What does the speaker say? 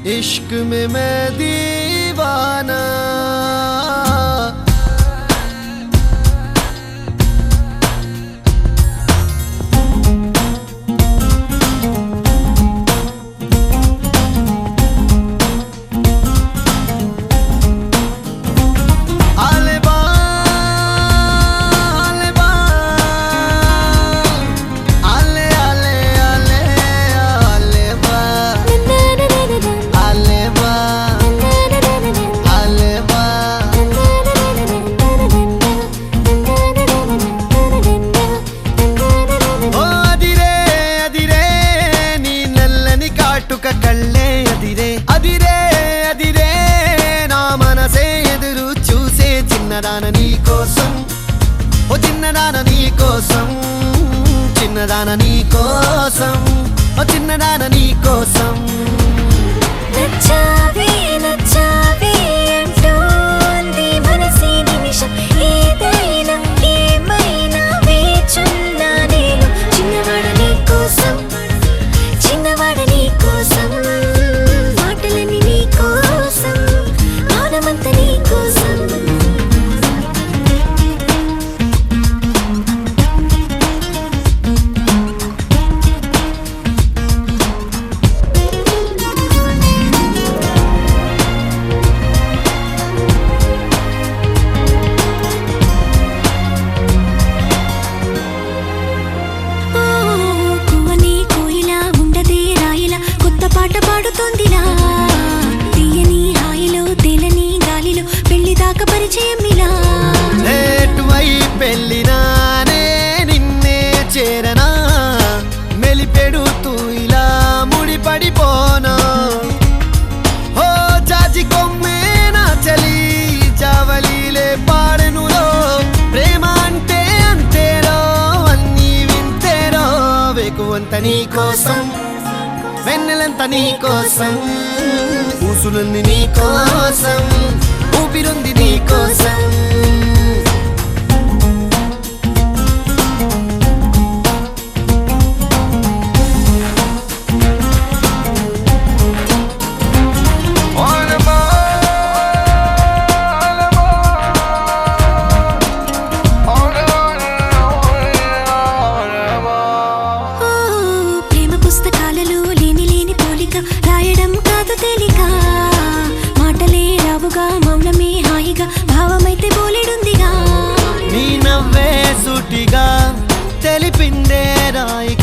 इश्क में मैं दीवाना కళ్ళే అదిరే అదిరే అదిరే నా మనసే ఎదురు చూసే చిన్నదాన నీ కోసం ఓ చిన్నదాన నీ కోసం చిన్నదాన నీ కోసం ఓ చిన్నదాన నీ కోసం నచ్చావే నచ్చావే అంటోంది మనసే నిమిషం ఏదైనా ఏమైనా వేచున్నా నేను చిన్నవాడ నీ కోసం చిన్నవాడ నీ కోసం మాటలని నీ కోసం మౌనమంత నీ కోసం పాట పాడుతోందిలా తీయని హాయిలో తేలని గాలిలో పెళ్లి దాకా పరిచయం ఇలా నేటువై పెళ్ళినానే నిన్నే చేరనా మెలిపెడుతూ ఇలా ముడిపడిపోనా ఓ జాజి కొమ్మేనా చలి జావలీలే పాడెనులో ప్రేమ అంటే అంతేరో అన్నీ వింతేరో వేకువంత నీ కోసం వెన్నెలంత నీ కోసం ఊసులుంది నీ కోసం ఊపిరుంది నీ కోసం రాయడం కాదు తేలిక మాటలే రావుగా మౌనమే హాయిగా భావమైతే బోలెడుందిగా నీ నవ్వే సూటిగా తెలిపిందే రాయి